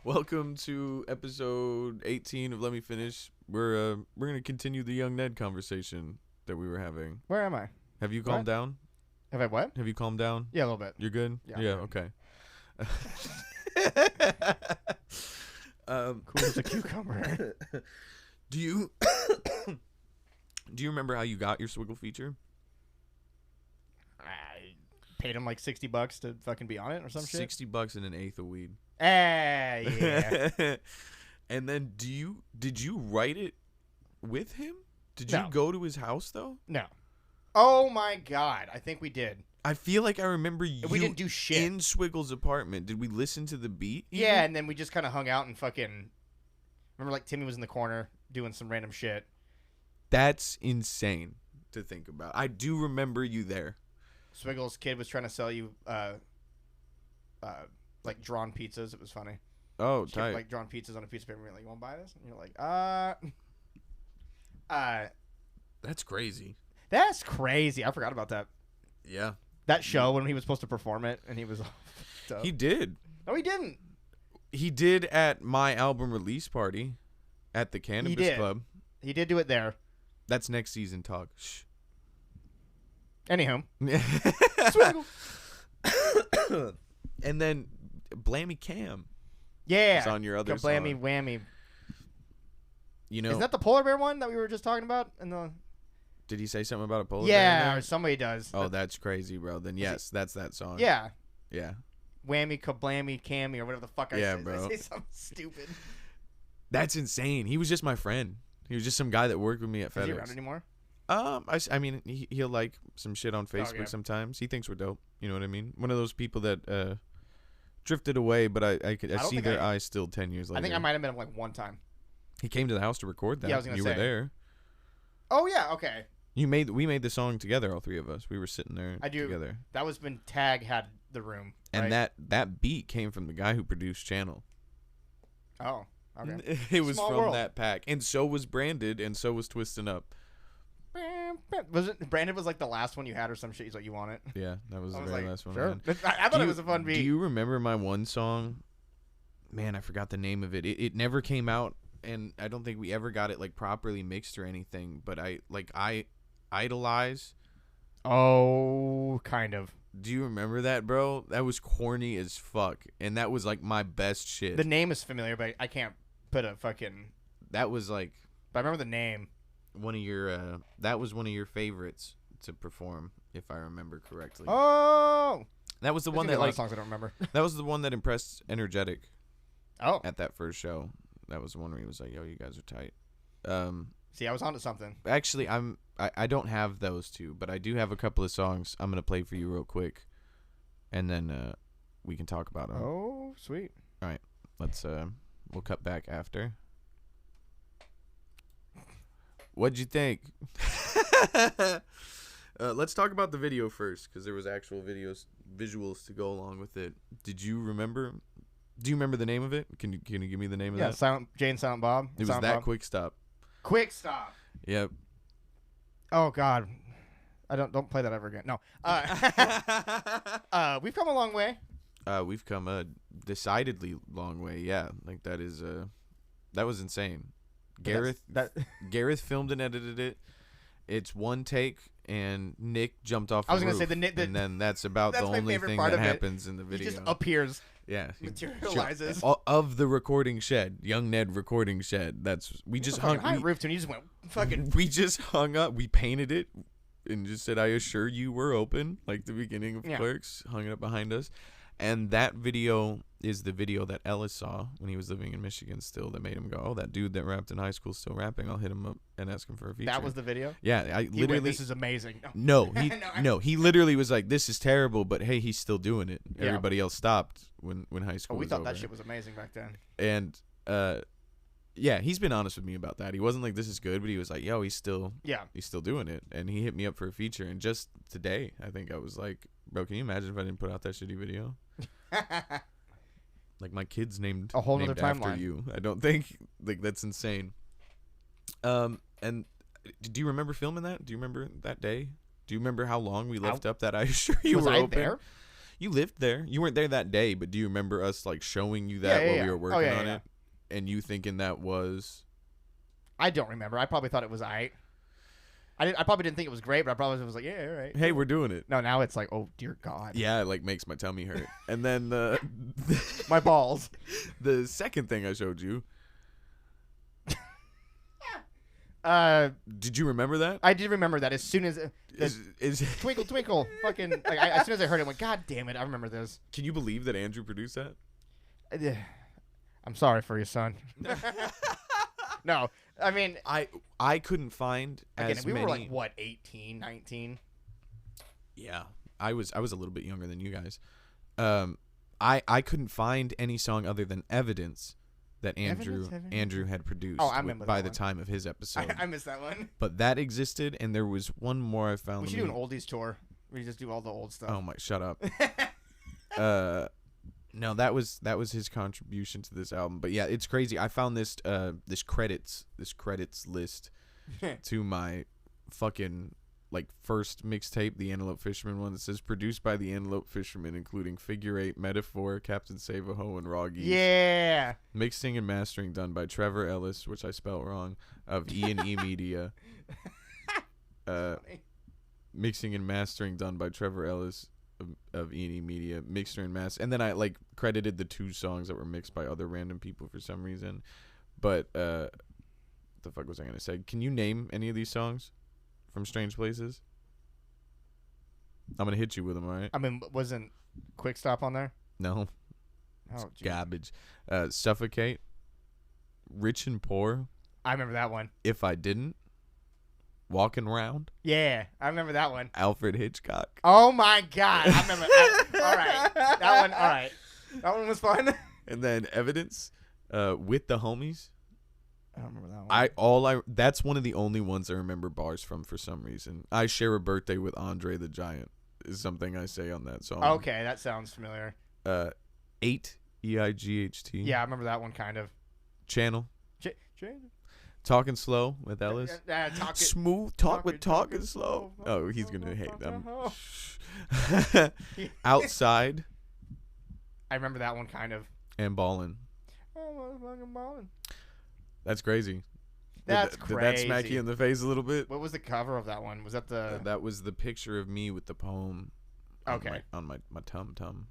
Welcome to episode 18 of Let Me Finish. We're gonna continue the Young Ned conversation that we were having. Where am I? Have you calmed down? Have I what? Have you calmed down? Yeah, a little bit. You're good? Yeah, I'm okay. Cool as a cucumber. Do you remember how you got your Swiggle feature? I paid him like $60 to fucking be on it or some shit. $60 and an eighth of weed. Yeah. And then did you write it with him? Did you No. go to his house though? No. Oh my god. I think we did. I feel like I remember you We didn't do shit. in Swiggle's apartment. Did we listen to the beat? even? Yeah, and then we just kind of hung out and fucking. Remember, like Timmy was in the corner doing some random shit. That's insane to think about. I do remember you there. Swiggle's kid was trying to sell you, like drawn pizzas. It was funny. Oh, She kept, tight. like drawn pizzas on a piece of paper. And you're like, you want to buy this? And you're like, That's crazy. That's crazy. I forgot about that. Yeah. That show when he was supposed to perform it and he was all fucked up. He did. No, he didn't. He did at my album release party at the Cannabis did. Club. He did do it there. That's next season talk. Shh. Anywho. And then Blammy Cam Yeah. is on your other Kablammy song. whammy. You know, Isn't that the polar bear one that we were just talking about? did he say something about a polar bear in Yeah, there? or somebody does. Oh, that's crazy, bro. Then yes, that's that song. Yeah. Yeah. Whammy, kablammy, cammy, or whatever the fuck I Yeah, say. bro. I say something stupid. That's insane. He was just my friend. He was just some guy that worked with me at Is he around FedEx. anymore? I mean, he'll like some shit on Facebook yeah. sometimes. He thinks we're dope. You know what I mean? One of those people that drifted away, but I don't see think their I- eyes still 10 years later. I think I might have met him like one time. He came to the house to record that. Yeah, I was gonna you say. were there. Oh, yeah, okay. We made the song together, all three of us. We were sitting there I do. together. That was when Tag had the room. And right? that beat came from the guy who produced Channel. Oh, okay. It was Small from world. that pack. And so was Branded, and so was Twistin' Up. Was it Brandon was like the last one you had or some shit? He's like, you want it? Yeah, that was I the was very like, last one. sure. I had. I thought it was a fun beat. Do you remember my one song? Man, I forgot the name of it. It never came out, and I don't think we ever got it like properly mixed or anything. But I Idolize. Oh, kind of. Do you remember that, bro? That was corny as fuck, and that was like my best shit. The name is familiar, but I can't put a fucking. That was like But I remember the name. one of your. That was one of your favorites to perform, if I remember correctly. Oh, That was the there's one gonna be that a lot like. of songs I don't remember. That was the one that impressed Energetic Oh, at that first show. That was the one where he was like, "Yo, you guys are tight." see, I was onto something. Actually, I don't have those two, but I do have a couple of songs I'm gonna play for you real quick, and then we can talk about them. Oh, sweet. Let's we'll cut back after. What'd you think? Let's talk about the video first, because there was actual visuals to go along with it. Did you remember? Do you remember the name of it? Can you give me the name of Yeah, that? Silent Jane, Silent Bob. It was Silent that Bob. Quick Stop. Quick stop. Yep. Oh God, I don't play that ever again. No. We've come a long way. We've come a decidedly long way. Yeah, like that is that was insane. Gareth Gareth filmed and edited it. It's one take, and Nick jumped off. I was the gonna say roof, the and then that's about that's the my only favorite thing part that of it. happens in the He video. just appears, Yeah, materializes. of the recording shed, Young Ned recording shed. That's we just hung. high roof tune. He just went fucking. We just hung up. We painted it and just said, "I assure you, we're open." Like the beginning of Yeah. Clerks, hung it up behind us. And that video is the video that Ellis saw when he was living in Michigan still, that made him go, "Oh, that dude that rapped in high school is still rapping. I'll hit him up and ask him for a feature." That was the video. Yeah, I He went, literally. this is amazing. No, he No, he literally was like, "This is terrible," but hey, he's still doing it. Yeah. Everybody else stopped when high Oh, school we was thought over. that shit was amazing back then. And yeah, he's been honest with me about that. He wasn't like, "This is good," but he was like, "Yo, he's still doing it," and he hit me up for a feature. And just today, I think I was like, "Bro, can you imagine if I didn't put out that shitty video?" Like my kid's named A whole named nother after timeline. you. I don't think like that's insane. And do you remember filming that? Do you remember that day? Do you remember how long we left up that I assure you Was were I open? there? You lived there. You weren't there that day, but do you remember us like showing you that while we were working on it, and you thinking that was? I don't remember. I probably thought it was I probably didn't think it was great, but I probably was like, yeah, all right. Hey, we're doing it. No, now it's like, oh dear God. Yeah, it like makes my tummy hurt. And then my balls. The second thing I showed you. Did you remember that? I did remember that. As soon as twinkle twinkle, fucking. Like, as soon as I heard it, I went, God damn it! I remember this. Can you believe that Andrew produced that? I'm sorry for your son. No, I mean, I couldn't find again. as We many. were like what, 18, 19? Yeah, I was a little bit younger than you guys. I couldn't find any song other than Evidence that Andrew had produced by the time of his episode. I missed that one. But that existed, and there was one more I found. We should do an oldies tour. We just do all the old stuff. Oh my, shut up. No, that was his contribution to this album. But yeah, it's crazy. I found this credits list to my fucking like first mixtape, the Antelope Fisherman one, that says produced by the Antelope Fisherman, including Figure 8, Metaphor, Captain Save-A-Ho, and Raw Geese. Yeah. Mixing and mastering done by Trevor Ellis, which I spelled wrong, of E&E Media. Mixing and mastering done by Trevor Ellis of E&E Media. Mixer and master. And then I like credited the 2 songs that were mixed by other random people for some reason. But what the fuck was I going to say? Can you name any of these songs from Strange Places? I'm going to hit you with them, all right? I mean, wasn't Quick Stop on there? No. Oh, garbage. Suffocate. Rich and Poor. I remember that one. If I Didn't. Walking Around. Yeah, I remember that one. Alfred Hitchcock. Oh my God, I remember. All right, that one. All right, that one was fun. And then Evidence, with the Homies. I don't remember that one. That's one of the only ones I remember bars from for some reason. I Share a Birthday with Andre the Giant is something I say on that song. Okay, that sounds familiar. 8 EIGHT. Yeah, I remember that one kind of. Channel. Channel. Talking Slow with Ellis. Smooth Talk with Talking Slow. Oh, he's gonna hate them. Outside. I remember that one kind of. And Ballin'. Oh, fucking Ballin'. That's crazy. That's crazy. Did that smack you in the face a little bit? What was the cover of that one? Was that the? That was the picture of me with the poem. Okay. On my tum.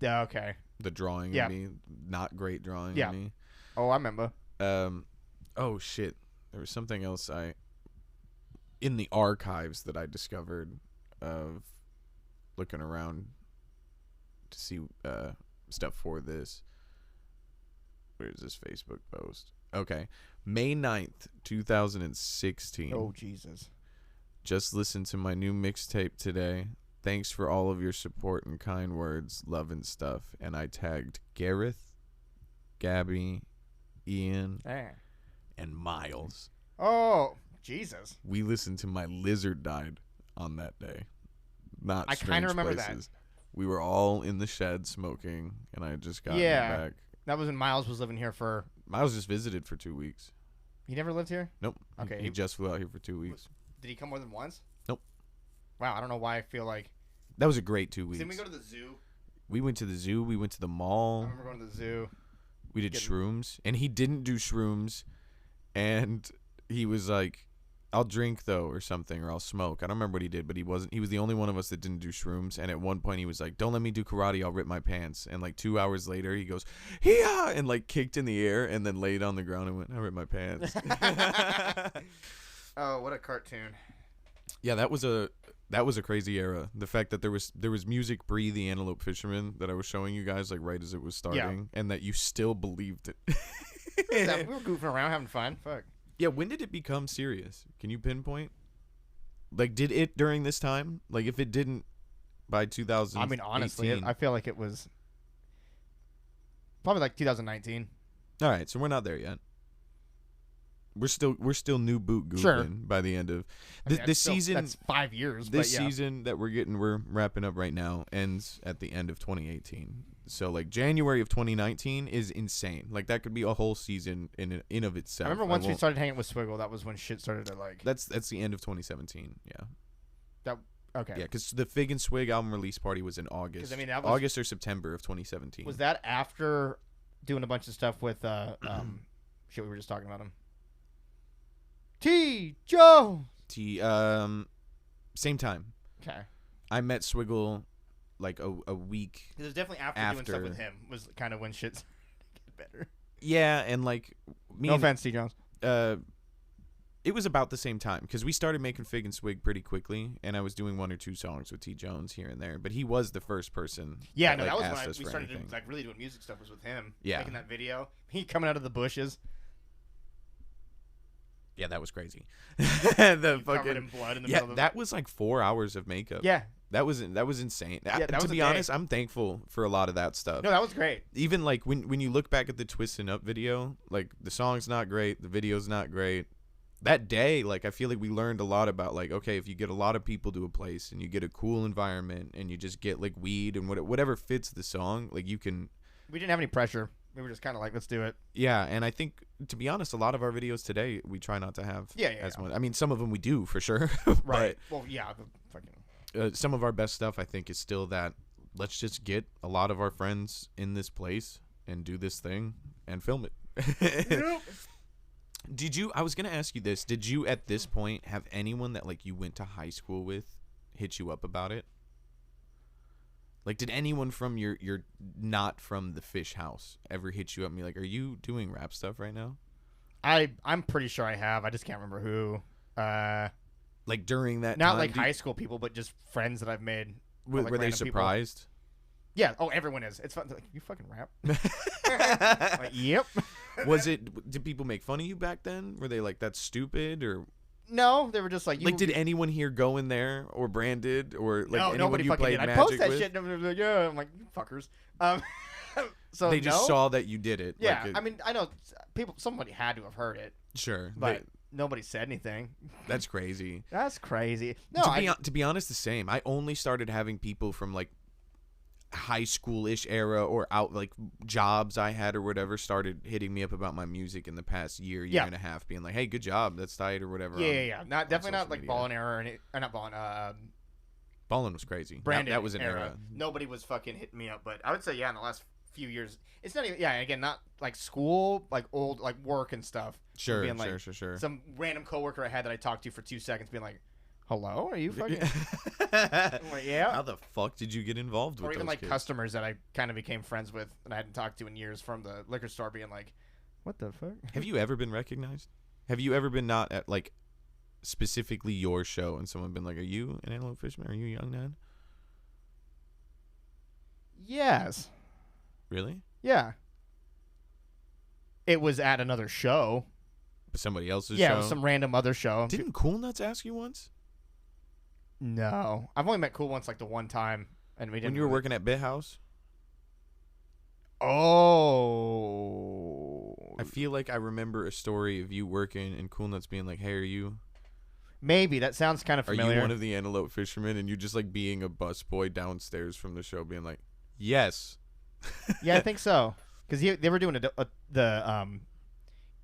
Yeah. Okay. The drawing of me, not great drawing of me. Oh, I remember. Oh shit! There was something else in the archives that I discovered of looking around to see stuff for this. Where's this Facebook post? Okay, May 9th, 2016. Oh Jesus! Just listened to my new mixtape today. Thanks for all of your support and kind words, love and stuff. And I tagged Gareth, Gabby, Ian. And Miles. Oh, Jesus. We listened to My Lizard Died on that day. Not I kind of remember that. We were all in the shed smoking, and I had just gotten back. That was when Miles was living here for... Miles just visited for 2 weeks. He never lived here? Nope. Okay. He just flew out here for 2 weeks. Did he come more than once? Nope. Wow, I don't know why I feel like... That was a great 2 weeks. Didn't we go to the zoo? We went to the zoo. We went to the mall. I remember going to the zoo. We did shrooms. And he didn't do shrooms. And he was like, I'll drink though or something, or I'll smoke. I don't remember what he did, but he was the only one of us that didn't do shrooms. And at one point he was like, don't let me do karate, I'll rip my pants. And like 2 hours later he goes, yeah, and like kicked in the air and then laid on the ground and went, I ripped my pants. Oh, what a cartoon. Yeah, that was a crazy era. The fact that there was music pre the Antelope Fisherman that I was showing you guys like right as it was starting, and that you still believed it. We were goofing around having fun. Fuck. Yeah, when did it become serious? Can you pinpoint? Like, did it during this time? Like, if it didn't by 2000, I mean, honestly, I feel like it was probably like 2019. All right, so we're not there yet. We're still new boot goofing by the end of this season. That's 5 years. This season that we're wrapping up right now ends at the end of 2018. So like January of 2019 is insane. Like that could be a whole season in of itself. I remember once we started hanging with Swiggle, that was when shit started to like. That's the end of 2017. Yeah. Okay. Yeah, because the Fig and Swig album release party was in August. I mean, that was, August or September of 2017. Was that after doing a bunch of stuff with shit we were just talking about him? T. Joe. Same time. Okay. I met Swiggle like a week. It was definitely after doing stuff with him was kind of when shit's get better. Yeah, and like no offense, T. Jones. It was about the same time because we started making Fig and Swig pretty quickly, and I was doing 1 or 2 songs with T. Jones here and there. But he was the first person. Yeah, that was asked when us we for started anything. really doing music stuff was with him. Yeah, making that video. He coming out of the bushes. Yeah, that was crazy. The covered in blood in the middle of that was like 4 hours of makeup. Yeah, that was insane. Yeah, to be honest, I'm thankful for a lot of that stuff. No, that was great. Even like when you look back at the Twistin' Up video, like the song's not great, the video's not great. That day, like I feel like we learned a lot about like, okay, if you get a lot of people to a place and you get a cool environment and you just get like weed and whatever fits the song, like you can. We didn't have any pressure. We were just kind of like, let's do it. Yeah, and I think, to be honest, a lot of our videos today, we try not to have as much. I mean, some of them we do, for sure. Right. Well, yeah. Some of our best stuff, I think, is still that let's just get a lot of our friends in this place and do this thing and film it. Nope. I was going to ask you this. Did you, at this point, have anyone that, like, you went to high school with hit you up about it? Like, did anyone from your not from the Fish house ever hit you up and be like, are you doing rap stuff right now? I'm pretty sure I have. I just can't remember who. Like, during that not time? Like high school people, but just friends that I've made. Were they surprised? People. Yeah. Oh, everyone is. It's fun. Like, you fucking rap. Like, yep. Did people make fun of you back then? Were they like, that's stupid, or? No, they were just like. Did anyone here go in there or Branded or like anyone nobody you fucking played did. Magic I post that with? shit. And they're like, yeah, I'm like, you fuckers. So they just saw that you did it. Yeah, I mean, I know somebody had to have heard it. Sure, but nobody said anything. That's crazy. That's crazy. No, to be honest, the same. I only started having people from like high school-ish era or out like jobs I had or whatever started hitting me up about my music in the past year and a half, being like, hey, good job, that's tight or whatever. Yeah. Definitely not like Ballin' Era or not Ballin'. Ballin' was crazy. Brandon that was an era. Nobody was fucking hitting me up, but I would say in the last few years, it's not even again not like school, like old like work and stuff. Sure, being like, sure. Some random coworker I had that I talked to for 2 seconds, being like, hello, are you fucking? I'm like, yeah. How the fuck did you get involved with? Or even those like kids? Customers that I kind of became friends with and I hadn't talked to in years from the liquor store, being like, what the fuck? Have you ever been recognized? Have you ever been not at like specifically your show and someone been like, are you an Antelope Fishman? Are you Young Ned? Yes. Really? Yeah. It was at another show. Somebody else's show? Yeah, it was some random other show. Didn't Cool Nuts ask you once? No. I've only met Cool once like the one time. And we didn't. When you were working at Bit House? Oh. I feel like I remember a story of you working and Cool Nuts being like, hey, are you... Maybe. That sounds kind of familiar. Are you one of the Antelope Fishermen? And you just like being a busboy downstairs from the show being like, yes. Yeah, I think so. Because they were doing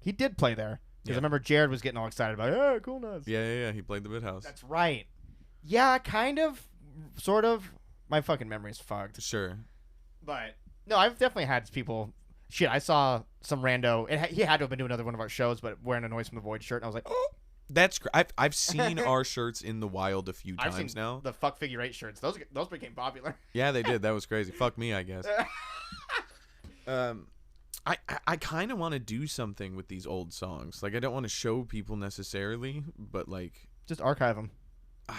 he did play there. Because I remember Jared was getting all excited about, yeah, Cool Nuts. Yeah. He played the Bit House. That's right. Yeah, kind of, sort of. My fucking memory's fucked. Sure. But, no, I've definitely had people. Shit, I saw some rando. He had to have been doing another one of our shows, but wearing a Noise from the Void shirt. And I was like, oh. That's I've seen our shirts in the wild a few times I've seen now. The fuck figure 8 shirts. Those became popular. Yeah, they did. That was crazy. Fuck me, I guess. I kind of want to do something with these old songs. Like, I don't want to show people necessarily, but like just archive them.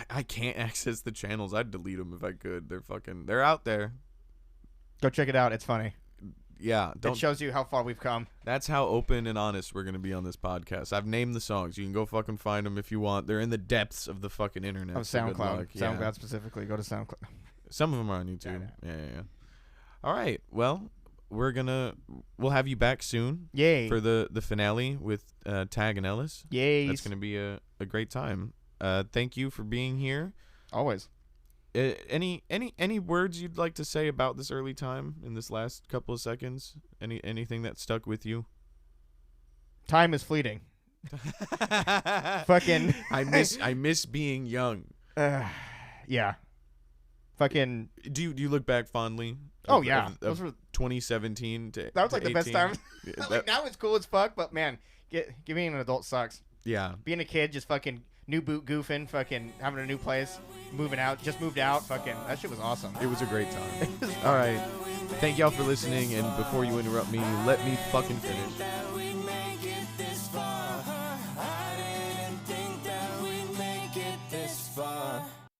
I can't access the channels. I'd delete them if I could. They're out there. Go check it out. It's funny. Yeah, it shows you how far we've come. That's how open and honest we're gonna be on this podcast. I've named the songs. You can go fucking find them if you want. They're in the depths of the fucking internet. Of SoundCloud. SoundCloud specifically. Go to SoundCloud. Some of them are on YouTube. Yeah. All right. Well, we'll have you back soon. Yay. For the finale with Tag and Ellis. Yay. That's gonna be a great time. Thank you for being here. Always. Any words you'd like to say about this early time in this last couple of seconds? Anything that stuck with you? Time is fleeting. Fucking I miss being young. Yeah, Yeah. Fucking. Do you look back fondly? Oh yeah, those were 2017 to that was like 18? the best time. Yeah, Like, now it's cool as fuck, but man, being an adult sucks. Yeah. Being a kid, just fucking new boot goofing, fucking having a new place, moving out, just moved out, fucking that shit was awesome. It was a great time. All right. Thank y'all for listening, and before you interrupt me, let me fucking finish.